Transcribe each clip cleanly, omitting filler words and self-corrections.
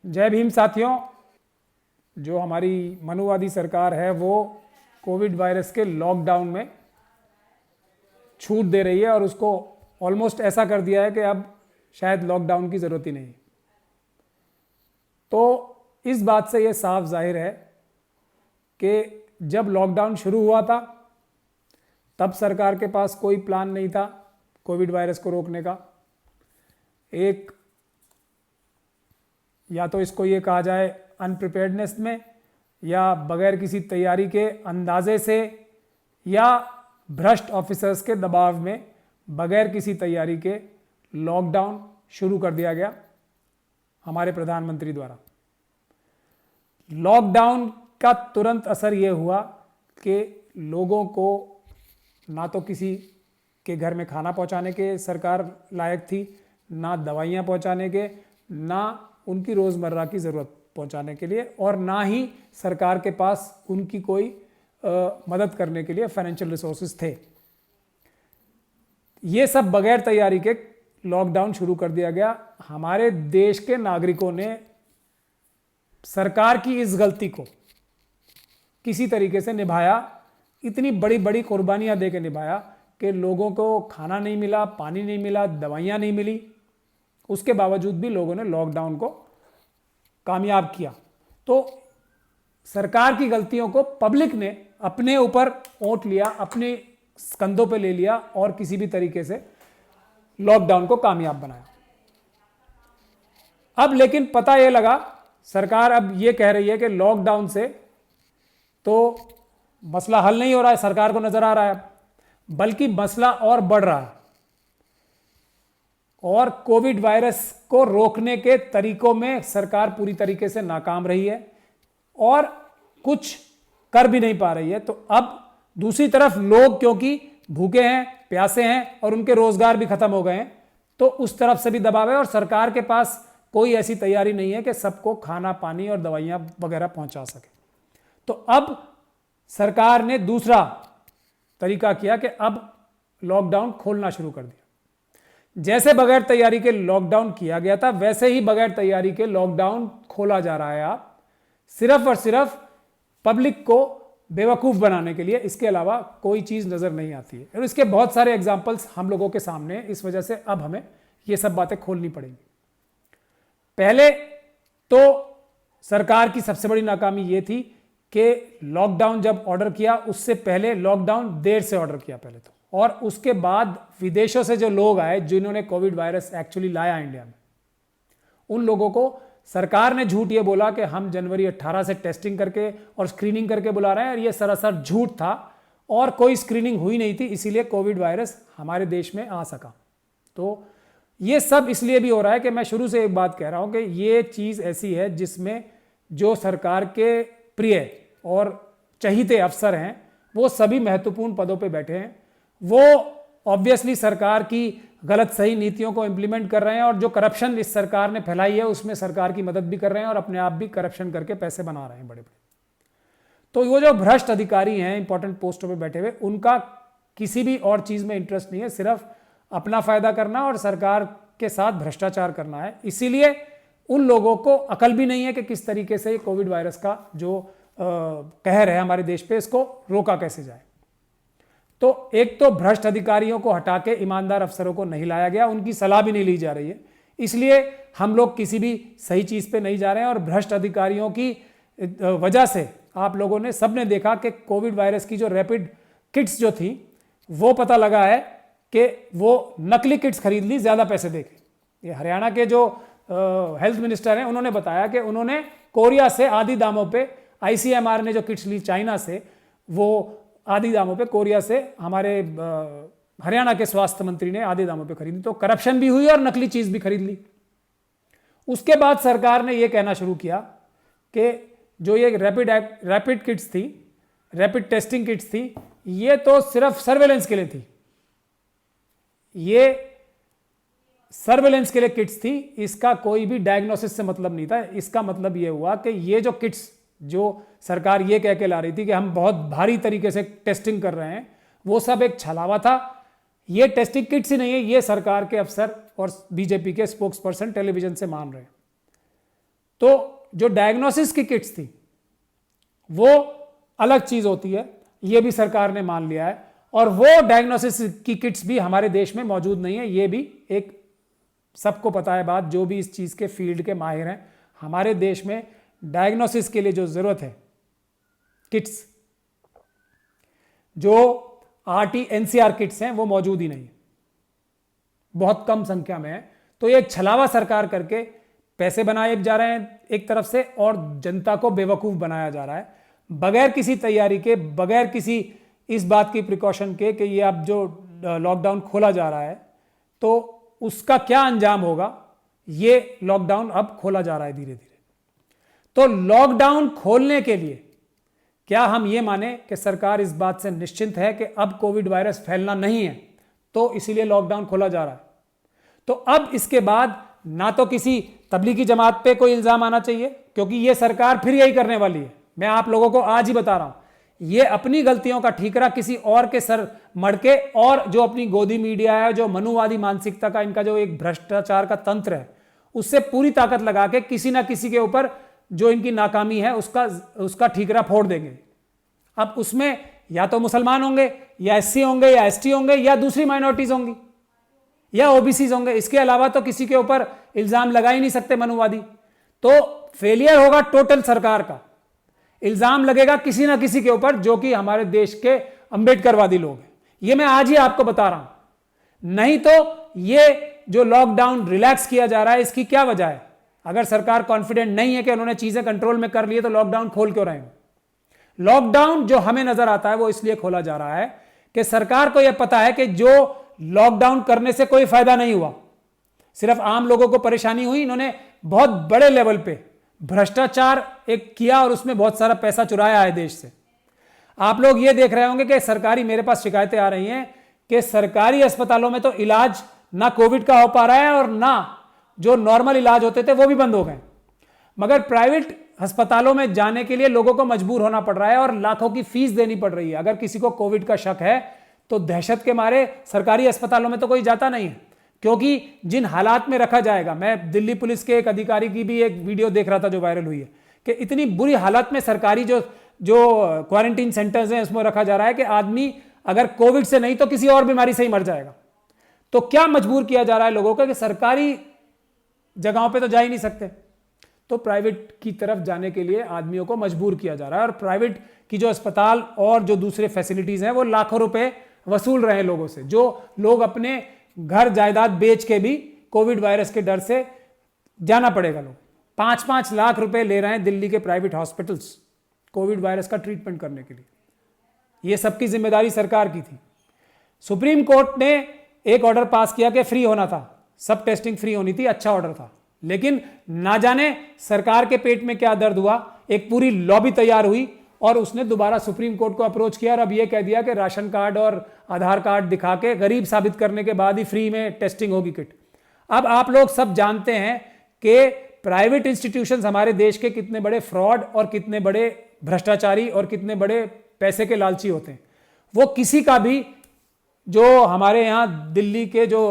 जय भीम साथियों। जो हमारी मनुवादी सरकार है वो कोविड वायरस के लॉकडाउन में छूट दे रही है और उसको ऑलमोस्ट ऐसा कर दिया है कि अब शायद लॉकडाउन की ज़रूरत ही नहीं। तो इस बात से ये साफ जाहिर है कि जब लॉकडाउन शुरू हुआ था तब सरकार के पास कोई प्लान नहीं था कोविड वायरस को रोकने का। एक या तो इसको ये कहा जाए अनप्रिपेयर्डनेस में, या बगैर किसी तैयारी के अंदाजे से, या भ्रष्ट ऑफिसर्स के दबाव में बगैर किसी तैयारी के लॉकडाउन शुरू कर दिया गया हमारे प्रधानमंत्री द्वारा। लॉकडाउन का तुरंत असर ये हुआ कि लोगों को ना तो किसी के घर में खाना पहुंचाने के सरकार लायक थी, ना दवाइयाँ पहुंचाने के, ना उनकी रोज़मर्रा की ज़रूरत पहुंचाने के लिए, और ना ही सरकार के पास उनकी कोई मदद करने के लिए फाइनेंशियल रिसोर्सेज थे। ये सब बगैर तैयारी के लॉकडाउन शुरू कर दिया गया। हमारे देश के नागरिकों ने सरकार की इस गलती को किसी तरीके से निभाया, इतनी बड़ी बड़ी कुर्बानियां दे के निभाया कि लोगों को खाना नहीं मिला, पानी नहीं मिला, दवाइयां नहीं मिली। उसके बावजूद भी लोगों ने लॉकडाउन को कामयाब किया। तो सरकार की गलतियों को पब्लिक ने अपने ऊपर ओंट लिया, अपने कंधों पे ले लिया और किसी भी तरीके से लॉकडाउन को कामयाब बनाया। अब लेकिन पता यह लगा, सरकार अब यह कह रही है कि लॉकडाउन से तो मसला हल नहीं हो रहा है, सरकार को नजर आ रहा है, बल्कि मसला और बढ़ रहा है। और कोविड वायरस को रोकने के तरीकों में सरकार पूरी तरीके से नाकाम रही है और कुछ कर भी नहीं पा रही है। तो अब दूसरी तरफ लोग क्योंकि भूखे हैं, प्यासे हैं और उनके रोजगार भी खत्म हो गए हैं, तो उस तरफ से भी दबाव है और सरकार के पास कोई ऐसी तैयारी नहीं है कि सबको खाना, पानी और दवाइयां वगैरह पहुंचा सके। तो अब सरकार ने दूसरा तरीका किया कि अब लॉकडाउन खोलना शुरू कर दिया। जैसे बगैर तैयारी के लॉकडाउन किया गया था, वैसे ही बगैर तैयारी के लॉकडाउन खोला जा रहा है। आप सिर्फ और सिर्फ पब्लिक को बेवकूफ बनाने के लिए, इसके अलावा कोई चीज नजर नहीं आती है। और इसके बहुत सारे एग्जाम्पल्स हम लोगों के सामने, इस वजह से अब हमें ये सब बातें खोलनी पड़ेंगी। पहले तो सरकार की सबसे बड़ी नाकामी यह थी कि लॉकडाउन जब ऑर्डर किया उससे पहले लॉकडाउन देर से ऑर्डर किया पहले तो, और उसके बाद विदेशों से जो लोग आए जिन्होंने कोविड वायरस एक्चुअली लाया इंडिया में, उन लोगों को सरकार ने झूठ ये बोला कि हम जनवरी 18 से टेस्टिंग करके और स्क्रीनिंग करके बुला रहे हैं, और ये सरासर झूठ था और कोई स्क्रीनिंग हुई नहीं थी, इसीलिए कोविड वायरस हमारे देश में आ सका। तो ये सब इसलिए भी हो रहा है कि मैं शुरू से एक बात कह रहा हूं कि ये चीज ऐसी है जिसमें जो सरकार के प्रिय और चहीते अफसर हैं वो सभी महत्वपूर्ण पदों पे बैठे हैं। वो ऑब्वियसली सरकार की गलत सही नीतियों को इंप्लीमेंट कर रहे हैं, और जो करप्शन इस सरकार ने फैलाई है उसमें सरकार की मदद भी कर रहे हैं और अपने आप भी करप्शन करके पैसे बना रहे हैं बड़े बड़े। तो वो जो भ्रष्ट अधिकारी हैं इंपॉर्टेंट पोस्टों पे बैठे हुए, उनका किसी भी और चीज में इंटरेस्ट नहीं है, सिर्फ अपना फायदा करना और सरकार के साथ भ्रष्टाचार करना है। इसीलिए उन लोगों को अकल भी नहीं है कि किस तरीके से कोविड वायरस का जो कहर है हमारे देश पे, इसको रोका कैसे जाए। तो एक तो भ्रष्ट अधिकारियों को हटा के ईमानदार अफसरों को नहीं लाया गया, उनकी सलाह भी नहीं ली जा रही है, इसलिए हम लोग किसी भी सही चीज पे नहीं जा रहे हैं। और भ्रष्ट अधिकारियों की वजह से आप लोगों ने सबने देखा कि कोविड वायरस की जो रैपिड किट्स जो थी, वो पता लगा है कि वो नकली किट्स खरीद ली ज्यादा पैसे देके। ये हरियाणा के जो हेल्थ मिनिस्टर हैं उन्होंने बताया कि उन्होंने कोरिया से आधी दामों पे, ICMR ने जो किट्स ली चाइना से, वो आधी दामों पे कोरिया से हमारे हरियाणा के स्वास्थ्य मंत्री ने आधे दामों पे खरीदी। तो करप्शन भी हुई और नकली चीज भी खरीद ली। उसके बाद सरकार ने यह कहना शुरू किया कि जो ये रैपिड किट्स थी, रैपिड टेस्टिंग किट्स थी, ये तो सिर्फ सर्वेलेंस के लिए थी, ये सर्वेलेंस के लिए किट्स थी, इसका कोई भी डायग्नोसिस से मतलब नहीं था। इसका मतलब यह हुआ कि ये जो किट्स जो सरकार ये कह के ला रही थी कि हम बहुत भारी तरीके से टेस्टिंग कर रहे हैं, वो सब एक छलावा था। ये टेस्टिंग किट्स ही नहीं है, ये सरकार के अफसर और बीजेपी के स्पोक्स पर्सन टेलीविजन से मान रहे हैं। तो जो डायग्नोसिस की किट्स थी वो अलग चीज होती है, ये भी सरकार ने मान लिया है, और वो डायग्नोसिस की किट्स भी हमारे देश में मौजूद नहीं है। ये भी एक सबको पता है बात, जो भी इस चीज के फील्ड के माहिर हैं। हमारे देश में डायग्नोसिस के लिए जो जरूरत है किट्स, जो RT-PCR किट्स हैं, वो मौजूद ही नहीं, बहुत कम संख्या में है। तो ये छलावा सरकार करके पैसे बनाए जा रहे हैं एक तरफ से, और जनता को बेवकूफ बनाया जा रहा है बगैर किसी तैयारी के, बगैर किसी इस बात की प्रिकॉशन के कि ये अब जो लॉकडाउन खोला जा रहा है तो उसका क्या अंजाम होगा। ये लॉकडाउन अब खोला जा रहा है धीरे धीरे। तो लॉकडाउन खोलने के लिए क्या हम ये माने कि सरकार इस बात से निश्चिंत है कि अब कोविड वायरस फैलना नहीं है, तो इसीलिए लॉकडाउन खोला जा रहा है। तो अब इसके बाद ना तो किसी तबलीगी जमात पे कोई इल्जाम आना चाहिए, क्योंकि ये सरकार फिर यही करने वाली है। मैं आप लोगों को आज ही बता रहा हूं, ये अपनी गलतियों का ठीकरा किसी और के सर मड़के, और जो अपनी गोदी मीडिया है, जो मनुवादी मानसिकता का इनका जो एक भ्रष्टाचार का तंत्र है, उससे पूरी ताकत लगा के किसी ना किसी के ऊपर जो इनकी नाकामी है उसका ठीकरा फोड़ देंगे। अब उसमें या तो मुसलमान होंगे, या SC होंगे, या ST होंगे, या दूसरी माइनॉरिटीज होंगी, या OBC होंगे। इसके अलावा तो किसी के ऊपर इल्जाम लगा ही नहीं सकते मनुवादी। तो फेलियर होगा टोटल सरकार का, इल्जाम लगेगा किसी ना किसी के ऊपर, जो कि हमारे देश के अंबेडकरवादी लोग हैं। ये मैं आज ही आपको बता रहा हूं। नहीं तो ये जो लॉकडाउन रिलैक्स किया जा रहा है, इसकी क्या वजह है? अगर सरकार कॉन्फिडेंट नहीं है कि उन्होंने चीजें कंट्रोल में कर ली है, तो लॉकडाउन खोल क्यों रहे हैं? लॉकडाउन जो हमें नजर आता है वो इसलिए खोला जा रहा है कि सरकार को यह पता है कि जो लॉकडाउन करने से कोई फायदा नहीं हुआ, सिर्फ आम लोगों को परेशानी हुई। इन्होंने बहुत बड़े लेवल पे भ्रष्टाचार एक किया और उसमें बहुत सारा पैसा चुराया है देश से। आप लोग ये देख रहे होंगे कि सरकारी, मेरे पास शिकायतें आ रही हैं कि सरकारी अस्पतालों में तो इलाज ना कोविड का हो पा रहा है, और ना जो नॉर्मल इलाज होते थे वो भी बंद हो गए। मगर प्राइवेट अस्पतालों में जाने के लिए लोगों को मजबूर होना पड़ रहा है और लाखों की फीस देनी पड़ रही है। अगर किसी को कोविड का शक है तो दहशत के मारे सरकारी अस्पतालों में तो कोई जाता नहीं है, क्योंकि जिन हालात में रखा जाएगा, मैं दिल्ली पुलिस के एक अधिकारी की भी एक वीडियो देख रहा था जो वायरल हुई है, कि इतनी बुरी हालत में सरकारी जो क्वारंटीन सेंटर्स हैं उसमें रखा जा रहा है कि आदमी अगर कोविड से नहीं तो किसी और बीमारी से ही मर जाएगा। तो क्या मजबूर किया जा रहा है लोगों को कि सरकारी जगहों पे तो जा ही नहीं सकते, तो प्राइवेट की तरफ जाने के लिए आदमियों को मजबूर किया जा रहा है। और प्राइवेट की जो अस्पताल और जो दूसरे फैसिलिटीज हैं वो लाखों रुपए वसूल रहे हैं लोगों से, जो लोग अपने घर जायदाद बेच के भी कोविड वायरस के डर से जाना पड़ेगा। लोग 5-5 लाख रुपए ले रहे हैं दिल्ली के प्राइवेट हॉस्पिटल्स कोविड वायरस का ट्रीटमेंट करने के लिए। यह सबकी जिम्मेदारी सरकार की थी। सुप्रीम कोर्ट ने एक ऑर्डर पास किया कि फ्री होना था, सब टेस्टिंग फ्री होनी थी, अच्छा ऑर्डर था। लेकिन ना जाने सरकार के पेट में क्या दर्द हुआ, एक पूरी लॉबी तैयार हुई और उसने दोबारा सुप्रीम कोर्ट को अप्रोच किया और अब यह कह दिया कि राशन कार्ड और आधार कार्ड दिखा के गरीब साबित करने के बाद ही फ्री में टेस्टिंग होगी किट। अब आप लोग सब जानते हैं कि प्राइवेट इंस्टीट्यूशंस हमारे देश के कितने बड़े फ्रॉड और कितने बड़े भ्रष्टाचारी और कितने बड़े पैसे के लालची होते हैं। वो किसी का भी, जो हमारे यहाँ दिल्ली के जो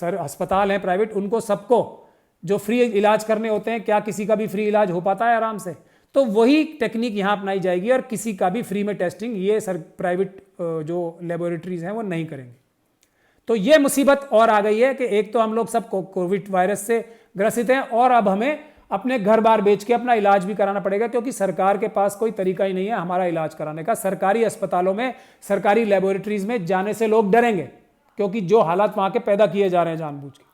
अस्पताल हैं प्राइवेट, उनको सबको जो फ्री इलाज करने होते हैं, क्या किसी का भी फ्री इलाज हो पाता है आराम से? तो वही टेक्निक यहाँ अपनाई जाएगी और किसी का भी फ्री में टेस्टिंग ये प्राइवेट जो लेबोरेटरीज हैं वो नहीं करेंगे। तो ये मुसीबत और आ गई है कि एक तो हम लोग सब कोविड वायरस से ग्रसित हैं और अब हमें अपने घर बार बेच के अपना इलाज भी कराना पड़ेगा, क्योंकि सरकार के पास कोई तरीका ही नहीं है हमारा इलाज कराने का। सरकारी अस्पतालों में, सरकारी लेबोरेटरीज में जाने से लोग डरेंगे, क्योंकि जो हालात वहां के पैदा किए जा रहे हैं जानबूझ के।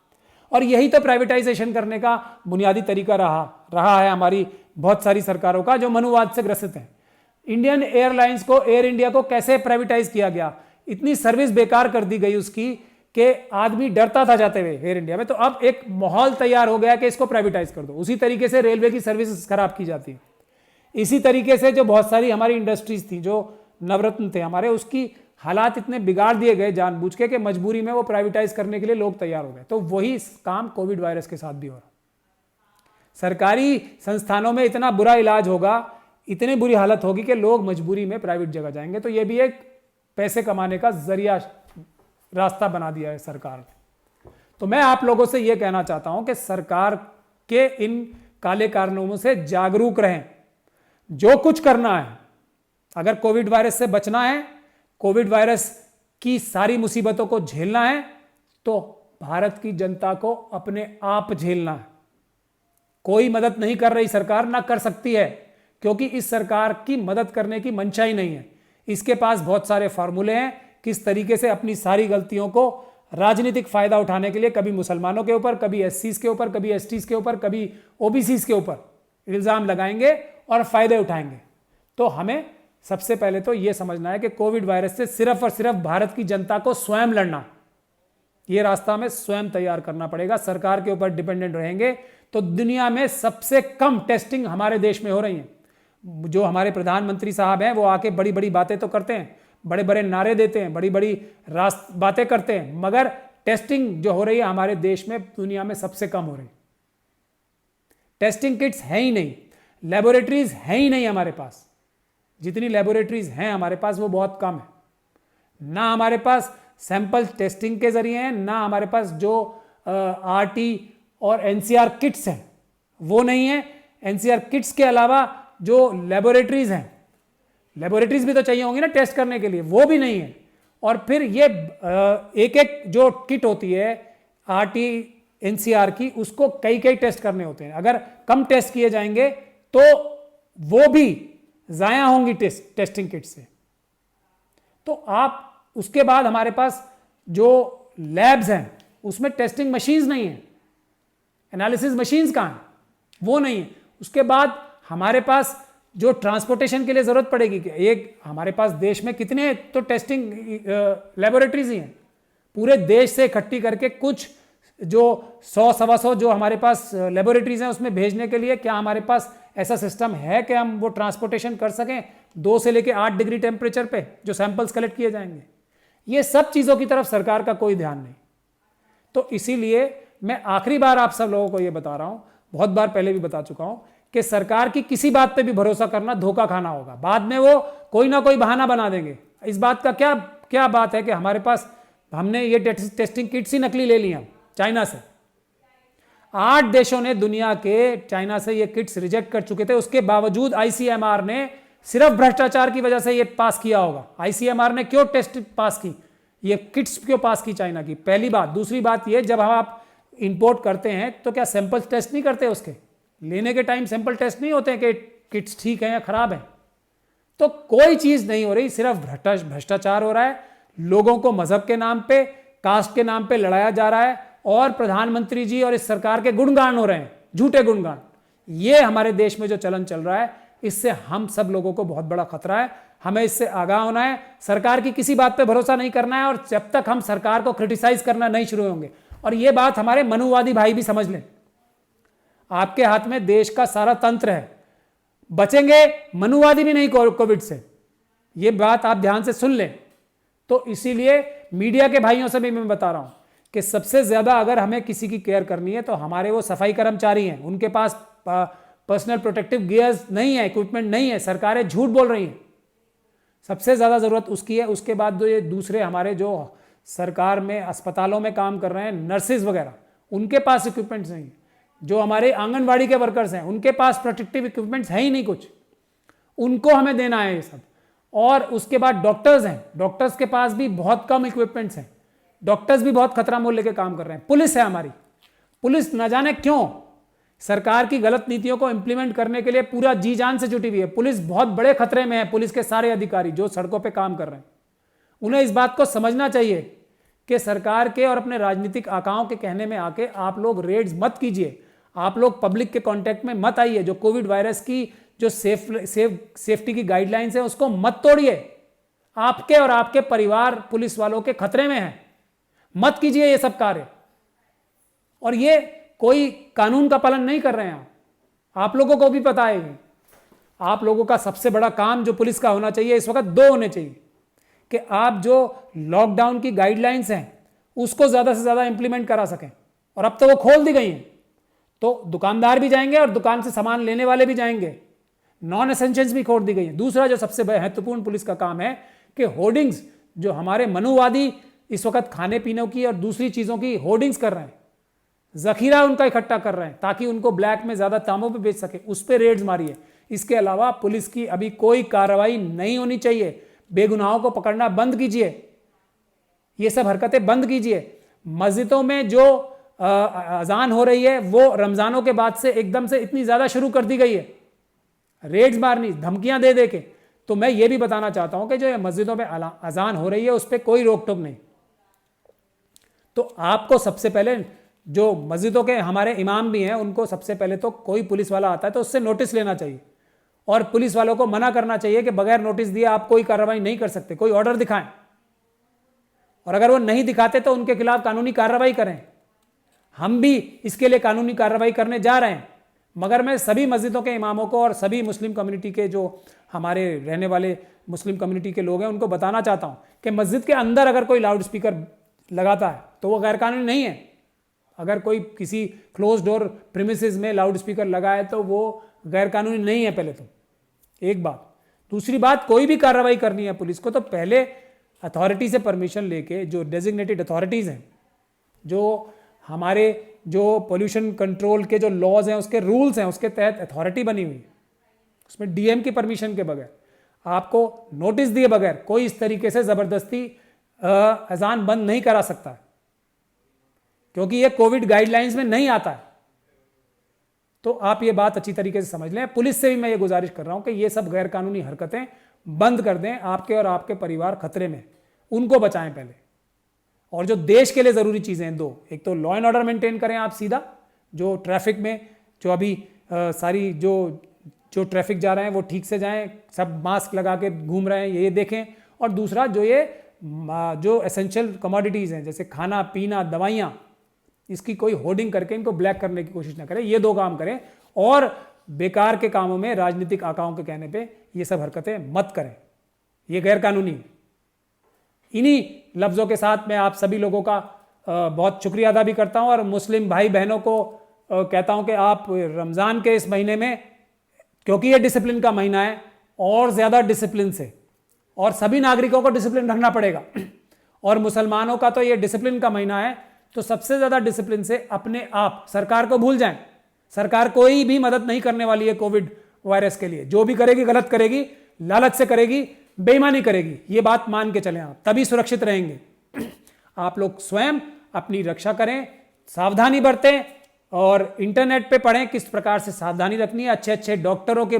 और यही तो प्राइवेटाइजेशन करने का बुनियादी तरीका रहा है हमारी बहुत सारी सरकारों का, जो मनुवाद से ग्रसित है। इंडियन एयरलाइंस को, एयर इंडिया को कैसे प्राइवेटाइज किया गया, इतनी सर्विस बेकार कर दी गई उसकी कि आदमी डरता था जाते हुए एयर इंडिया में। तो अब एक माहौल तैयार हो गया कि इसको प्राइवेटाइज कर दो। उसी तरीके से रेलवे की सर्विस खराब की जाती है। इसी तरीके से जो बहुत सारी हमारी इंडस्ट्रीज थी, जो नवरत्न थे हमारे, उसकी हालात इतने बिगाड़ दिए गए जानबूझ के कि मजबूरी में वो प्राइवेटाइज करने के लिए लोग तैयार हो गए। तो वही काम कोविड वायरस के साथ भी हो रहा। सरकारी संस्थानों में इतना बुरा इलाज होगा, इतनी बुरी हालत होगी कि लोग मजबूरी में प्राइवेट जगह जाएंगे। तो ये भी एक पैसे कमाने का जरिया, रास्ता बना दिया है सरकार ने। तो मैं आप लोगों से यह कहना चाहता हूं कि सरकार के इन काले कारनामों से जागरूक रहें। जो कुछ करना है, अगर कोविड वायरस से बचना है, कोविड वायरस की सारी मुसीबतों को झेलना है, तो भारत की जनता को अपने आप झेलना है। कोई मदद नहीं कर रही सरकार, ना कर सकती है, क्योंकि इस सरकार की मदद करने की मंशा ही नहीं है। इसके पास बहुत सारे फार्मूले हैं किस तरीके से अपनी सारी गलतियों को राजनीतिक फायदा उठाने के लिए, कभी मुसलमानों के ऊपर, कभी एससीज के ऊपर, कभी एसटीज के ऊपर, कभी ओबीसीज के ऊपर इल्जाम लगाएंगे और फायदे उठाएंगे। तो हमें सबसे पहले तो यह समझना है कि कोविड वायरस से सिर्फ और सिर्फ भारत की जनता को स्वयं लड़ना, यह रास्ता हमें स्वयं तैयार करना पड़ेगा। सरकार के ऊपर डिपेंडेंट रहेंगे तो दुनिया में सबसे कम टेस्टिंग हमारे देश में हो रही है। जो हमारे प्रधानमंत्री साहब हैं वो आके बड़ी बड़ी बातें तो करते हैं, बड़े बड़े नारे देते हैं, बड़ी बड़ी बातें करते हैं, मगर टेस्टिंग जो हो रही है हमारे देश में दुनिया में सबसे कम हो रही। टेस्टिंग किट्स है ही नहीं, लेबोरेटरीज है ही नहीं हमारे पास। जितनी लेबोरेटरीज हैं हमारे पास वो बहुत कम है। ना हमारे पास सैंपल टेस्टिंग के जरिए हैं, ना हमारे पास जो आरटी और एनसीआर किट्स हैं वो नहीं है। एनसीआर किट्स के अलावा जो लेबोरेटरीज हैं, लेबोरेटरीज भी तो चाहिए होंगी ना टेस्ट करने के लिए, वो भी नहीं है। और फिर ये एक एक जो किट होती है आरटी एनसीआर की, उसको कई कई टेस्ट करने होते हैं। अगर कम टेस्ट किए जाएंगे तो वो भी जाया होंगी टेस्टिंग किट से। तो आप उसके बाद हमारे पास जो लैब्स हैं उसमें टेस्टिंग मशीन्स नहीं है, एनालिसिस मशीन्स कहां हैं, वो नहीं है। उसके बाद हमारे पास जो ट्रांसपोर्टेशन के लिए जरूरत पड़ेगी, कि एक हमारे पास देश में कितने तो टेस्टिंग लेबोरेटरीज ही हैं, पूरे देश से इकट्ठी करके कुछ जो 100-125 जो हमारे पास लेबोरेटरीज हैं उसमें भेजने के लिए क्या हमारे पास ऐसा सिस्टम है कि हम वो ट्रांसपोर्टेशन कर सकें 2 से लेकर 8 डिग्री टेम्परेचर पे जो सैंपल्स कलेक्ट किए जाएंगे। ये सब चीज़ों की तरफ सरकार का कोई ध्यान नहीं। तो इसीलिए मैं आखिरी बार आप सब लोगों को ये बता रहा हूँ, बहुत बार पहले भी बता चुका हूँ, कि सरकार की किसी बात पे भी भरोसा करना धोखा खाना होगा। बाद में वो कोई ना कोई बहाना बना देंगे। इस बात का क्या बात है कि हमारे पास हमने ये टेस्टिंग किट्स ही नकली ले ली हैं चाइना से। 8 देशों ने दुनिया के चाइना से ये किट्स रिजेक्ट कर चुके थे, उसके बावजूद आईसीएमआर ने सिर्फ भ्रष्टाचार की वजह से ये पास किया होगा। आईसीएमआर ने क्यों टेस्ट पास की, ये किट्स क्यों पास की चाइना की, पहली बात। दूसरी बात ये, जब हम आप इंपोर्ट करते हैं तो क्या सैंपल टेस्ट नहीं करते, उसके लेने के टाइम सैंपल टेस्ट नहीं होते हैं कि किट्स ठीक है या खराब है। तो कोई चीज नहीं हो रही, सिर्फ भ्रष्टाचार हो रहा है। लोगों को मजहब के नाम पे, कास्ट के नाम पे लड़ाया जा रहा है और प्रधानमंत्री जी और इस सरकार के गुणगान हो रहे हैं, झूठे गुणगान। ये हमारे देश में जो चलन चल रहा है, इससे हम सब लोगों को बहुत बड़ा खतरा है। हमें इससे आगाह होना है। सरकार की किसी बात पे भरोसा नहीं करना है, और जब तक हम सरकार को क्रिटिसाइज करना नहीं शुरू होंगे, और ये बात हमारे मनुवादी भाई भी समझ लें, आपके हाथ में देश का सारा तंत्र है, बचेंगे मनुवादी भी नहीं कोविड से। ये बात आप ध्यान से सुन लें। तो इसीलिए मीडिया के भाइयों से भी मैं बता रहा हूं कि सबसे ज्यादा अगर हमें किसी की केयर करनी है तो हमारे वो सफाई कर्मचारी हैं, उनके पास पर्सनल प्रोटेक्टिव गियर्स नहीं है, इक्विपमेंट नहीं है, सरकारें झूठ बोल रही हैं, सबसे ज्यादा जरूरत उसकी है। उसके बाद जो ये दूसरे हमारे जो सरकार में अस्पतालों में काम कर रहे हैं, नर्सेज वगैरह, उनके पास इक्विपमेंट्स नहीं है। जो हमारे आंगनवाड़ी के वर्कर्स हैं, उनके पास प्रोटेक्टिव इक्विपमेंट्स है ही नहीं कुछ, उनको हमें देना है ये सब। और उसके बाद डॉक्टर्स हैं, डॉक्टर्स के पास भी बहुत कम इक्विपमेंट्स हैं, डॉक्टर्स भी बहुत खतरा मोल लेके काम कर रहे हैं। पुलिस है हमारी, पुलिस न जाने क्यों सरकार की गलत नीतियों को इंप्लीमेंट करने के लिए पूरा जी जान से जुटी हुई है। पुलिस बहुत बड़े खतरे में है, पुलिस के सारे अधिकारी जो सड़कों पे काम कर रहे हैं, उन्हें इस बात को समझना चाहिए कि सरकार के और अपने राजनीतिक आकाओं के कहने में आके आप लोग रेड्स मत कीजिए, आप लोग पब्लिक के कांटेक्ट में मत आइए, जो कोविड वायरस की जो सेफ्टी की गाइडलाइंस है उसको मत तोड़िए। आपके और आपके परिवार पुलिस वालों के खतरे में हैं, मत कीजिए ये सब कार्य। और ये कोई कानून का पालन नहीं कर रहे हैं आप लोगों को भी पता है। आप लोगों का सबसे बड़ा काम जो पुलिस का होना चाहिए इस वक्त 2 होने चाहिए, कि आप जो लॉकडाउन की गाइडलाइंस हैं उसको ज्यादा से ज्यादा इंप्लीमेंट करा सकें। और अब तो वो खोल दी गई हैं, तो दुकानदार भी जाएंगे और दुकान से सामान लेने वाले भी जाएंगे, नॉन एसेंशियल्स भी खोल दी गई हैं। दूसरा जो सबसे महत्वपूर्ण पुलिस का काम है कि होर्डिंग्स, जो हमारे मनुवादी इस वक्त खाने पीने की और दूसरी चीजों की होर्डिंग्स कर रहे हैं, जखीरा उनका इकट्ठा कर रहे हैं ताकि उनको ब्लैक में ज्यादा दामों पे बेच सके, उस पर रेड्स मारिए। इसके अलावा पुलिस की अभी कोई कार्रवाई नहीं होनी चाहिए। बेगुनाहों को पकड़ना बंद कीजिए, ये सब हरकतें बंद कीजिए। मस्जिदों में जो अजान हो रही है वो रमजानों के बाद से एकदम से इतनी ज्यादा शुरू कर दी गई है, रेड्स मारनी, धमकियां दे दे के। तो मैं ये भी बताना चाहता हूं कि जो मस्जिदों में अजान हो रही है उस पर कोई रोक टोक नहीं। तो आपको सबसे पहले जो मस्जिदों के हमारे इमाम भी हैं उनको सबसे पहले तो कोई पुलिस वाला आता है तो उससे नोटिस लेना चाहिए और पुलिस वालों को मना करना चाहिए कि बगैर नोटिस दिए आप कोई कार्रवाई नहीं कर सकते, कोई ऑर्डर दिखाएं, और अगर वो नहीं दिखाते तो उनके खिलाफ कानूनी कार्रवाई करें। हम भी इसके लिए कानूनी कार्रवाई करने जा रहे हैं। मगर मैं सभी मस्जिदों के इमामों को और सभी मुस्लिम कम्युनिटी के जो हमारे रहने वाले मुस्लिम कम्युनिटी के लोग हैं उनको बताना चाहता हूं कि मस्जिद के अंदर अगर कोई लाउड स्पीकर लगाता है तो वो गैरकानूनी नहीं है। अगर कोई किसी क्लोज डोर प्रीमिसेस में लाउड स्पीकर लगाए तो वो गैरकानूनी नहीं है, पहले तो एक बात। दूसरी बात, कोई भी कार्रवाई करनी है पुलिस को तो पहले अथॉरिटी से परमिशन लेके, जो डेजिग्नेटेड अथॉरिटीज़ हैं, जो हमारे जो पोल्यूशन कंट्रोल के जो लॉज हैं उसके रूल्स हैं उसके तहत अथॉरिटी बनी हुई है, उसमें डीएम की परमिशन के बगैर, आपको नोटिस दिए बगैर कोई इस तरीके से ज़बरदस्ती अजान बंद नहीं करा सकता है, क्योंकि ये कोविड गाइडलाइंस में नहीं आता है। तो आप ये बात अच्छी तरीके से समझ लें। पुलिस से भी मैं ये गुजारिश कर रहा हूं कि ये सब गैर कानूनी हरकतें बंद कर दें। आपके और आपके परिवार खतरे में, उनको बचाएं पहले। और जो देश के लिए जरूरी चीजें हैं दो, एक तो लॉ एंड ऑर्डर मेंटेन करें आप सीधा, जो ट्रैफिक में जो अभी सारी जो ट्रैफिक जा रहे हैं वो ठीक से जाएं, सब मास्क लगा के घूम रहे हैं ये देखें। और दूसरा जो एसेंशियल कमोडिटीज़ हैं जैसे खाना पीना दवाइयाँ, इसकी कोई होर्डिंग करके इनको ब्लैक करने की कोशिश ना करें। ये दो काम करें और बेकार के कामों में राजनीतिक आकाओं के कहने पे ये सब हरकतें मत करें, ये गैर कानूनी है। इन्हीं लफ्ज़ों के साथ मैं आप सभी लोगों का बहुत शुक्रिया अदा भी करता हूं और मुस्लिम भाई बहनों को कहता हूं कि आप रमज़ान के इस महीने में, क्योंकि ये डिसिप्लिन का महीना है, और ज़्यादा डिसिप्लिन से, और सभी नागरिकों को डिसिप्लिन रखना पड़ेगा। और मुसलमानों का तो ये डिसिप्लिन का महीना है, तो सबसे ज़्यादा डिसिप्लिन से अपने आप सरकार को भूल जाएं। सरकार कोई भी मदद नहीं करने वाली है कोविड वायरस के लिए। जो भी करेगी गलत करेगी, लालच से करेगी, बेईमानी करेगी। ये बात मान के चलें आप, तभी सुरक्षित रहेंगे। आप लोग स्वयं अपनी रक्षा करें, सावधानी बरतें और इंटरनेट पे पढ़ें किस प्रकार से सावधानी रखनी है। अच्छे अच्छे डॉक्टरों के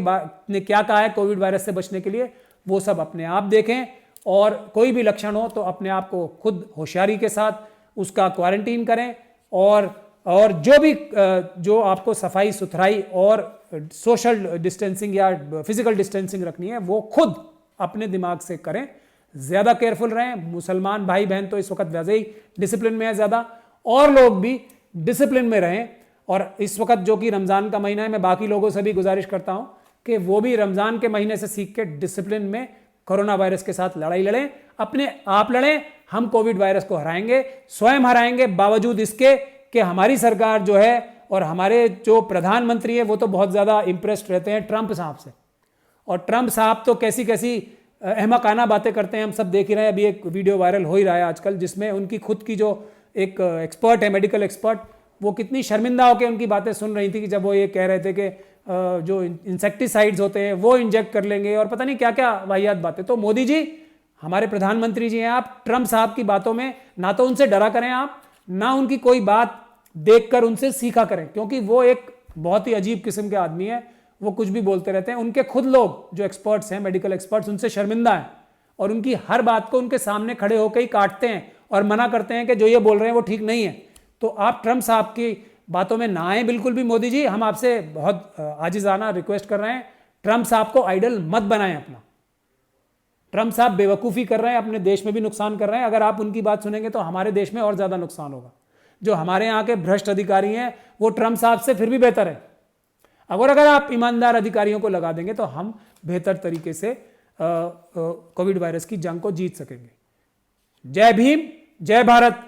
ने क्या कहा है कोविड वायरस से बचने के लिए, वो सब अपने आप देखें। और कोई भी लक्षण हो तो अपने आप को खुद होशियारी के साथ उसका क्वारंटीन करें। और जो आपको सफाई सुथराई और सोशल डिस्टेंसिंग या फिजिकल डिस्टेंसिंग रखनी है वो खुद अपने दिमाग से करें। ज़्यादा केयरफुल रहें। मुसलमान भाई बहन तो इस वक्त वैसे ही डिसिप्लिन में है ज़्यादा, और लोग भी डिसिप्लिन में रहें। और इस वक्त जो कि रमज़ान का महीना है, मैं बाकी लोगों से भी गुजारिश करता हूं कि वो भी रमज़ान के महीने से सीख के डिसिप्लिन में कोरोना वायरस के साथ लड़ाई लड़ें, अपने आप लड़ें। हम कोविड वायरस को हराएंगे, स्वयं हराएंगे, बावजूद इसके कि हमारी सरकार जो है और हमारे जो प्रधानमंत्री है वो तो बहुत ज़्यादा इंप्रेस्ड रहते हैं ट्रंप साहब से। और ट्रंप साहब तो कैसी कैसी अहमकाना बातें करते हैं, हम सब देख ही रहे हैं। अभी एक वीडियो वायरल हो ही रहा है आजकल, जिसमें उनकी खुद की जो एक एक्सपर्ट है, मेडिकल एक्सपर्ट, वो कितनी शर्मिंदा होकर उनकी बातें सुन रही थी कि जब वो ये कह रहे थे कि जो इंसेक्टिसाइड्स होते हैं वो इंजेक्ट कर लेंगे और पता नहीं क्या क्या वाहियात बातें। तो मोदी जी, हमारे प्रधानमंत्री जी हैं आप, ट्रंप साहब की बातों में ना तो उनसे डरा करें आप, ना उनकी कोई बात देखकर उनसे सीखा करें, क्योंकि वो एक बहुत ही अजीब किस्म के आदमी है। वो कुछ भी बोलते रहते हैं। उनके खुद लोग जो एक्सपर्ट्स हैं, मेडिकल एक्सपर्ट्स, उनसे शर्मिंदा हैं और उनकी हर बात को उनके सामने खड़े होकर ही काटते हैं और मना करते हैं कि जो ये बोल रहे हैं वो ठीक नहीं है। तो आप ट्रंप साहब की बातों में ना आए बिल्कुल भी। मोदी जी, हम आपसे बहुत आजिज़ाना रिक्वेस्ट कर रहे हैं, ट्रंप साहब को आइडल मत बनाएं अपना। ट्रंप साहब बेवकूफ़ी कर रहे हैं, अपने देश में भी नुकसान कर रहे हैं। अगर आप उनकी बात सुनेंगे तो हमारे देश में और ज़्यादा नुकसान होगा। जो हमारे यहाँ के भ्रष्ट अधिकारी हैं वो ट्रंप साहब से फिर भी बेहतर है। अगर आप ईमानदार अधिकारियों को लगा देंगे तो हम बेहतर तरीके से कोविड वायरस की जंग को जीत सकेंगे। जय भीम, जय भारत।